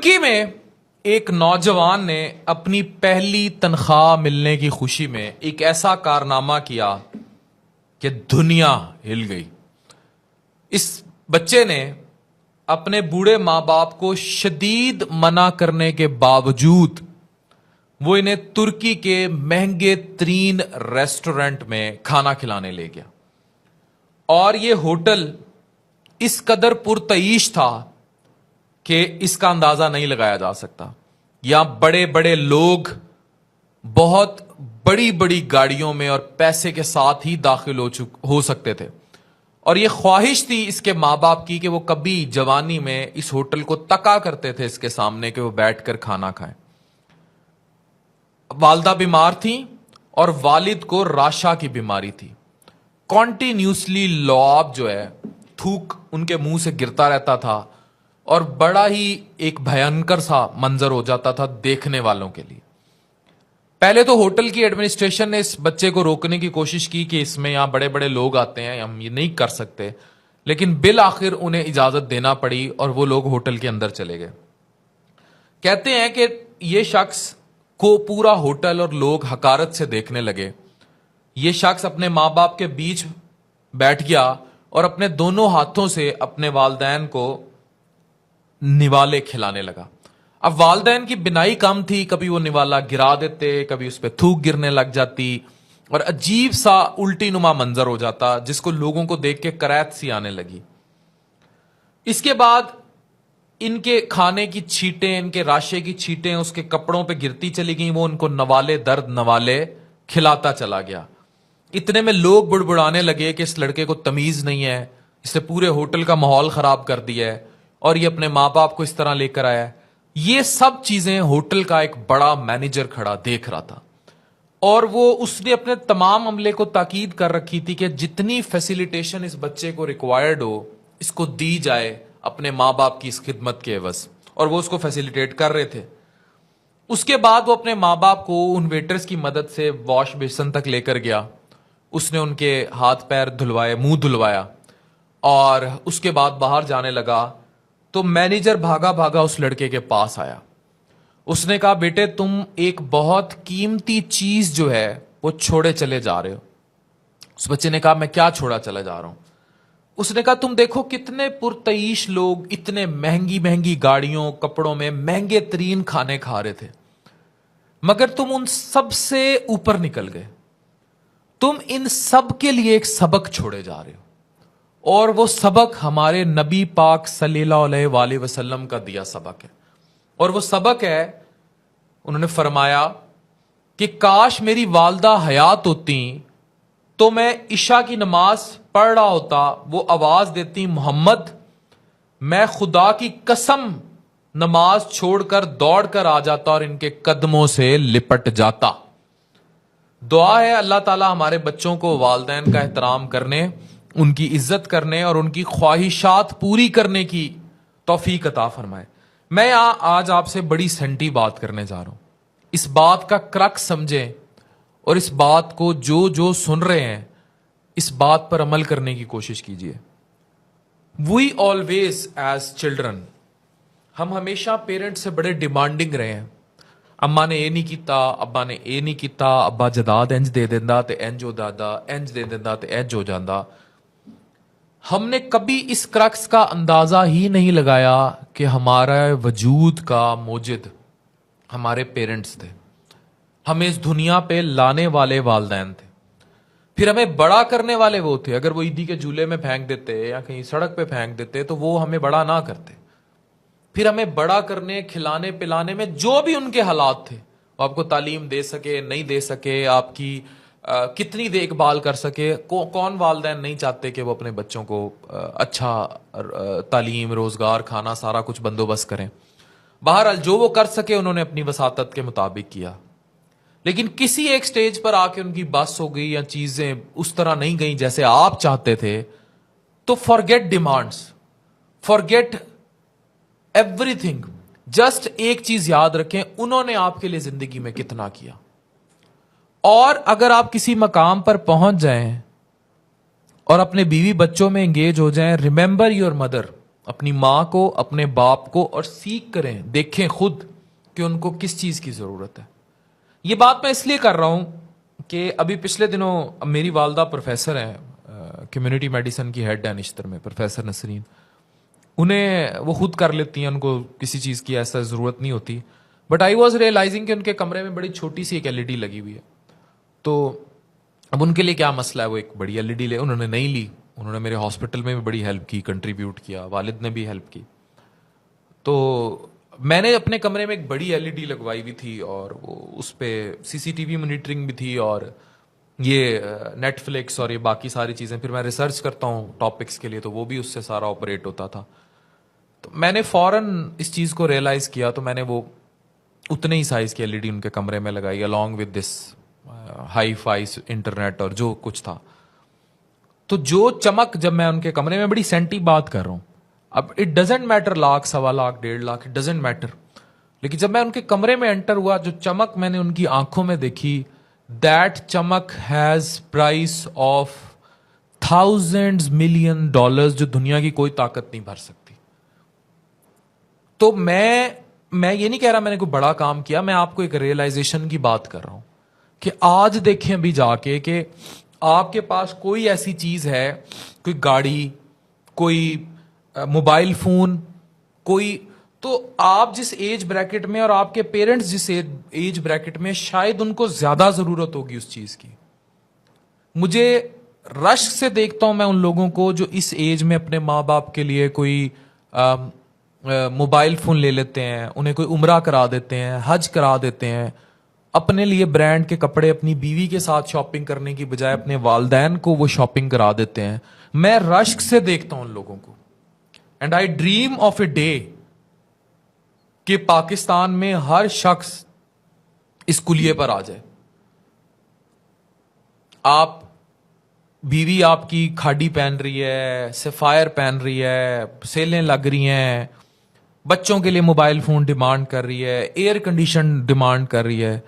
ترکی میں ایک نوجوان نے اپنی پہلی تنخواہ ملنے کی خوشی میں ایک ایسا کارنامہ کیا کہ دنیا ہل گئی. اس بچے نے اپنے بوڑھے ماں باپ کو شدید منع کرنے کے باوجود وہ انہیں ترکی کے مہنگے ترین ریسٹورنٹ میں کھانا کھلانے لے گیا. اور یہ ہوٹل اس قدر پرتعیش تھا کہ اس کا اندازہ نہیں لگایا جا سکتا. یہاں بڑے بڑے لوگ بہت بڑی بڑی گاڑیوں میں اور پیسے کے ساتھ ہی داخل ہو سکتے تھے. اور یہ خواہش تھی اس کے ماں باپ کی کہ وہ کبھی جوانی میں اس ہوٹل کو تکا کرتے تھے اس کے سامنے کہ وہ بیٹھ کر کھانا کھائیں. والدہ بیمار تھیں اور والد کو راشا کی بیماری تھی. کانٹینیوسلی لعاب جو ہے تھوک ان کے منہ سے گرتا رہتا تھا اور بڑا ہی ایک بھینکر سا منظر ہو جاتا تھا دیکھنے والوں کے لیے. پہلے تو ہوٹل کی ایڈمنسٹریشن نے اس بچے کو روکنے کی کوشش کی کہ اس میں یہاں بڑے بڑے لوگ آتے ہیں, ہم یہ نہیں کر سکتے, لیکن بالآخر انہیں اجازت دینا پڑی اور وہ لوگ ہوٹل کے اندر چلے گئے. کہتے ہیں کہ یہ شخص کو پورا ہوٹل اور لوگ حقارت سے دیکھنے لگے. یہ شخص اپنے ماں باپ کے بیچ بیٹھ گیا اور اپنے دونوں ہاتھوں سے اپنے والدین کو نوالے کھلانے لگا. اب والدین کی بینائی کم تھی, کبھی وہ نوالا گرا دیتے, کبھی اس پہ تھوک گرنے لگ جاتی اور عجیب سا الٹی نما منظر ہو جاتا جس کو لوگوں کو دیکھ کے کریت سی آنے لگی. اس کے بعد ان کے کھانے کی چھینٹیں, ان کے راشے کی چھینٹیں اس کے کپڑوں پہ گرتی چلی گئیں. وہ ان کو نوالے درد نوالے کھلاتا چلا گیا. اتنے میں لوگ بڑبڑانے لگے کہ اس لڑکے کو تمیز نہیں ہے, اس نے پورے ہوٹل کا ماحول خراب کر دیا ہے اور یہ اپنے ماں باپ کو اس طرح لے کر آیا ہے. یہ سب چیزیں ہوٹل کا ایک بڑا مینیجر کھڑا دیکھ رہا تھا اور وہ اس نے اپنے تمام عملے کو تاکید کر رکھی تھی کہ جتنی فیسیلیٹیشن اس بچے کو ریکوائرڈ ہو اس کو دی جائے اپنے ماں باپ کی اس خدمت کے عوض, اور وہ اس کو فیسیلیٹیٹ کر رہے تھے. اس کے بعد وہ اپنے ماں باپ کو ان ویٹرز کی مدد سے واش بیسن تک لے کر گیا. اس نے ان کے ہاتھ پیر دھلوائے, منہ دھلوایا اور اس کے بعد باہر جانے لگا تو مینیجر بھاگا بھاگا اس لڑکے کے پاس آیا. اس نے کہا, بیٹے تم ایک بہت قیمتی چیز جو ہے وہ چھوڑے چلے جا رہے ہو. اس بچے نے کہا, میں کیا چھوڑا چلا جا رہا ہوں؟ اس نے کہا, تم دیکھو کتنے پرتعیش لوگ اتنے مہنگی مہنگی گاڑیوں کپڑوں میں مہنگے ترین کھانے کھا رہے تھے, مگر تم ان سب سے اوپر نکل گئے. تم ان سب کے لیے ایک سبق چھوڑے جا رہے ہو, اور وہ سبق ہمارے نبی پاک صلی اللہ علیہ وآلہ وسلم کا دیا سبق ہے. اور وہ سبق ہے, انہوں نے فرمایا کہ کاش میری والدہ حیات ہوتی تو میں عشاء کی نماز پڑھ رہا ہوتا, وہ آواز دیتی محمد, میں خدا کی قسم نماز چھوڑ کر دوڑ کر آ جاتا اور ان کے قدموں سے لپٹ جاتا. دعا ہے اللہ تعالیٰ ہمارے بچوں کو والدین کا احترام کرنے, ان کی عزت کرنے اور ان کی خواہشات پوری کرنے کی توفیق عطا فرمائے. میں آج آپ سے بڑی سینٹی بات کرنے جا رہا ہوں. اس بات کا کرک سمجھیں اور اس بات کو جو سن رہے ہیں اس بات پر عمل کرنے کی کوشش کیجیے. وی آلویز ایز چلڈرن, ہم ہمیشہ پیرنٹ سے بڑے ڈیمانڈنگ رہے ہیں. اما نے یہ نہیں کیتا, ابا نے یہ نہیں کیتا, ابا جداد انج دے دیندا تے انج ہو جاتا, انج دے دیندا تے انج ہو جاتا. ہم نے کبھی اس کرکس کا اندازہ ہی نہیں لگایا کہ ہمارا وجود کا موجد ہمارے پیرنٹس تھے, ہمیں اس دنیا پہ لانے والے والدین تھے, پھر ہمیں بڑا کرنے والے وہ تھے. اگر وہ عیدی کے جھولے میں پھینک دیتے یا کہیں سڑک پہ پھینک دیتے تو وہ ہمیں بڑا نہ کرتے. پھر ہمیں بڑا کرنے, کھلانے پلانے میں جو بھی ان کے حالات تھے, وہ آپ کو تعلیم دے سکے نہیں دے سکے, آپ کی کتنی دیکھ بھال کر سکے. کون والدین نہیں چاہتے کہ وہ اپنے بچوں کو اچھا تعلیم, روزگار, کھانا, سارا کچھ بندوبست کریں. بہرحال جو وہ کر سکے انہوں نے اپنی وساطت کے مطابق کیا. لیکن کسی ایک سٹیج پر آ کے ان کی بس ہو گئی یا چیزیں اس طرح نہیں گئیں جیسے آپ چاہتے تھے, تو forget demands, forget every thing. Just ایک چیز یاد رکھیں, انہوں نے آپ کے لیے زندگی میں کتنا کیا. اور اگر آپ کسی مقام پر پہنچ جائیں اور اپنے بیوی بچوں میں انگیج ہو جائیں, ریممبر یور مدر, اپنی ماں کو, اپنے باپ کو, اور سیکھ کریں, دیکھیں خود کہ ان کو کس چیز کی ضرورت ہے. یہ بات میں اس لیے کر رہا ہوں کہ ابھی پچھلے دنوں میری والدہ پروفیسر ہیں, کمیونٹی میڈیسن کی ہیڈ ہے نشتر میں, پروفیسر نسرین. انہیں وہ خود کر لیتی ہیں, ان کو کسی چیز کی ایسا ضرورت نہیں ہوتی. بٹ آئی واز ریئلائزنگ کہ ان کے کمرے میں بڑی چھوٹی سی ایک LED لگی ہوئی ہے. تو اب ان کے لیے کیا مسئلہ ہے, وہ ایک بڑی LED لے, انہوں نے نہیں لی. انہوں نے میرے ہاسپٹل میں بھی بڑی ہیلپ کی, کنٹریبیوٹ کیا, والد نے بھی ہیلپ کی. تو میں نے اپنے کمرے میں ایک بڑی LED لگوائی ہوئی تھی, اور وہ اس پہ CCTV مانیٹرنگ بھی تھی, اور یہ نیٹ فلکس اور یہ باقی ساری چیزیں. پھر میں ریسرچ کرتا ہوں ٹاپکس کے لیے, تو وہ بھی اس سے سارا آپریٹ ہوتا تھا. تو میں نے فوراً اس چیز کو ریئلائز کیا, تو میں نے وہ اتنے ہی سائز کی LED ان کے کمرے میں لگائی, along with this hi fi internet اور جو کچھ تھا. تو جو چمک, جب میں ان کے کمرے میں, بڑی سینٹی بات کر رہا ہوں, اب it doesn't matter lakh, 1.25 lakh, 1.5 lakh, it doesn't matter. لیکن جب میں ان کے کمرے میں انٹر ہوا, جو چمک میں نے ان کی آنکھوں میں دیکھی, دیٹ چمک has price of $thousands million, جو دنیا کی کوئی طاقت نہیں بھر سکتی. تو میں یہ نہیں کہہ رہا میں نے کوئی بڑا کام کیا, میں آپ کو ایک ریئلائزیشن کی بات کر رہا ہوں کہ آج دیکھیں ابھی جا کے کہ آپ کے پاس کوئی ایسی چیز ہے, کوئی گاڑی, کوئی موبائل فون, کوئی, تو آپ جس ایج بریکٹ میں, اور آپ کے پیرنٹس جس ایج بریکٹ میں, شاید ان کو زیادہ ضرورت ہوگی اس چیز کی. مجھے رشک سے دیکھتا ہوں میں ان لوگوں کو جو اس ایج میں اپنے ماں باپ کے لیے کوئی موبائل فون لے لیتے ہیں, انہیں کوئی عمرہ کرا دیتے ہیں, حج کرا دیتے ہیں, اپنے لیے برانڈ کے کپڑے اپنی بیوی کے ساتھ شاپنگ کرنے کی بجائے اپنے والدین کو وہ شاپنگ کرا دیتے ہیں. میں رشک سے دیکھتا ہوں ان لوگوں کو, and I dream of a day کہ پاکستان میں ہر شخص اس کلیے پر آ جائے. آپ بیوی آپ کی کھاڑی پہن رہی ہے, سفائر پہن رہی ہے, سیلیں لگ رہی ہیں, بچوں کے لیے موبائل فون ڈیمانڈ کر رہی ہے, ایئر کنڈیشن ڈیمانڈ کر رہی ہے.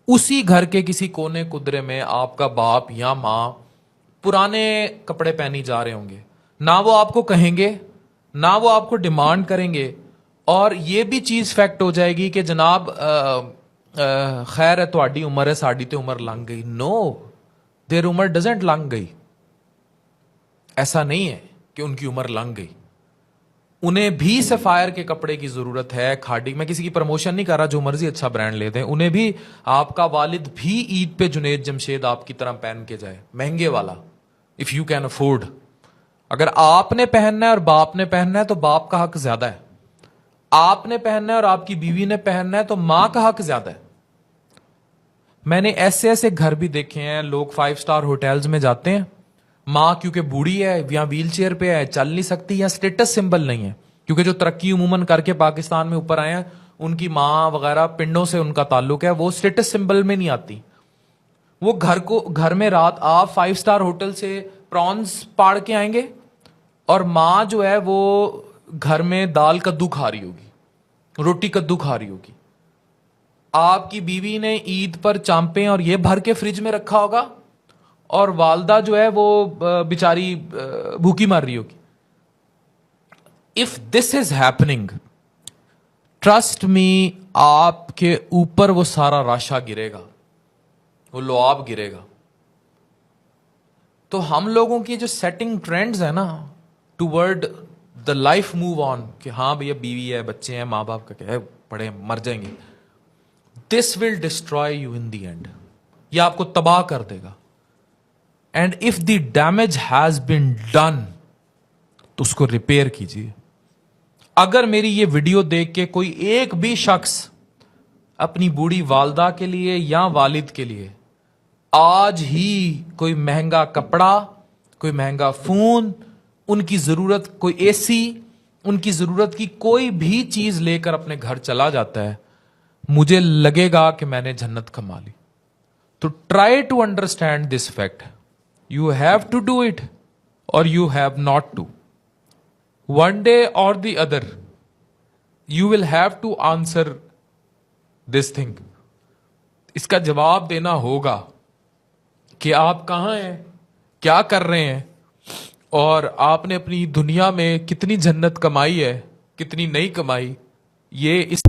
اسی گھر کے کسی کونے قدرے میں آپ کا باپ یا ماں پرانے کپڑے پہنی جا رہے ہوں گے. نہ وہ آپ کو کہیں گے, نہ وہ آپ کو ڈیمانڈ کریں گے, اور یہ بھی چیز فیکٹ ہو جائے گی کہ جناب خیر ہے, تہاڈی عمر ہے, ساڈی تے عمر لنگ گئی. نو, دیر عمر ڈزنٹ لنگ گئی. ایسا نہیں ہے کہ ان کی عمر لنگ گئی. انہیں بھی سفائر کے کپڑے کی ضرورت ہے, کھاڑی. میں کسی کی پروموشن نہیں کر رہا, جو مرضی اچھا برانڈ لے دیں. انہیں بھی, آپ کا والد بھی عید پہ جنید جمشید آپ کی طرح پہن کے جائے, مہنگے والا, اف یو کین افورڈ. اگر آپ نے پہننا ہے اور باپ نے پہننا ہے تو باپ کا حق زیادہ ہے. آپ نے پہننا ہے اور آپ کی بیوی نے پہننا ہے تو ماں کا حق زیادہ ہے. میں نے ایسے ایسے گھر بھی دیکھے ہیں, لوگ 5 اسٹار ہوٹلز میں جاتے ہیں, ماں کیونکہ بوڑھی ہے یا ویل چیئر پہ ہے, چل نہیں سکتی, یا اسٹیٹس سمبل نہیں ہے, کیونکہ جو ترقی عموماً کر کے پاکستان میں اوپر آئے ہیں ان کی ماں وغیرہ پنڈوں سے ان کا تعلق ہے, وہ اسٹیٹس سمبل میں نہیں آتی. وہ گھر میں رات آپ 5 اسٹار ہوٹل سے پرانز پاڑ کے آئیں گے, اور ماں جو ہے وہ گھر میں دال کدو کھا رہی ہوگی, روٹی کدو کھا رہی ہوگی. آپ کی بیوی نے عید پر چامپیں اور یہ بھر کے فریج میں رکھا ہوگا, اور والدہ جو ہے وہ بیچاری بھوکی مار رہی ہوگی. If this is happening, trust me, آپ کے اوپر وہ سارا راشا گرے گا, وہ لعاب گرے گا. تو ہم لوگوں کی جو سیٹنگ ٹرینڈز ہیں نا towards the life move on, کہ ہاں بھیا بیوی ہے, بچے ہیں, ماں باپ کا کیا ہے, پڑھے مر جائیں گے, this will destroy you in the end. یہ آپ کو تباہ کر دے گا. And if the damage has been done, تو اس کو ریپیئر کیجیے. اگر میری یہ ویڈیو دیکھ کے کوئی ایک بھی شخص اپنی بوڑھی والدہ کے لیے یا والد کے لیے آج ہی کوئی مہنگا کپڑا, کوئی مہنگا فون, ان کی ضرورت کوئی اے سی, ان کی ضرورت کی کوئی بھی چیز لے کر اپنے گھر چلا جاتا ہے, مجھے لگے گا کہ میں نے جنت کما لی. تو try to understand this fact. You have to do it اور you have not to. One day or the other, you will have to answer this thing. اس کا جواب دینا ہوگا کہ آپ کہاں ہیں, کیا کر رہے ہیں, اور آپ نے اپنی دنیا میں کتنی جنت کمائی ہے، کتنی نہیں کمائی، یہ اس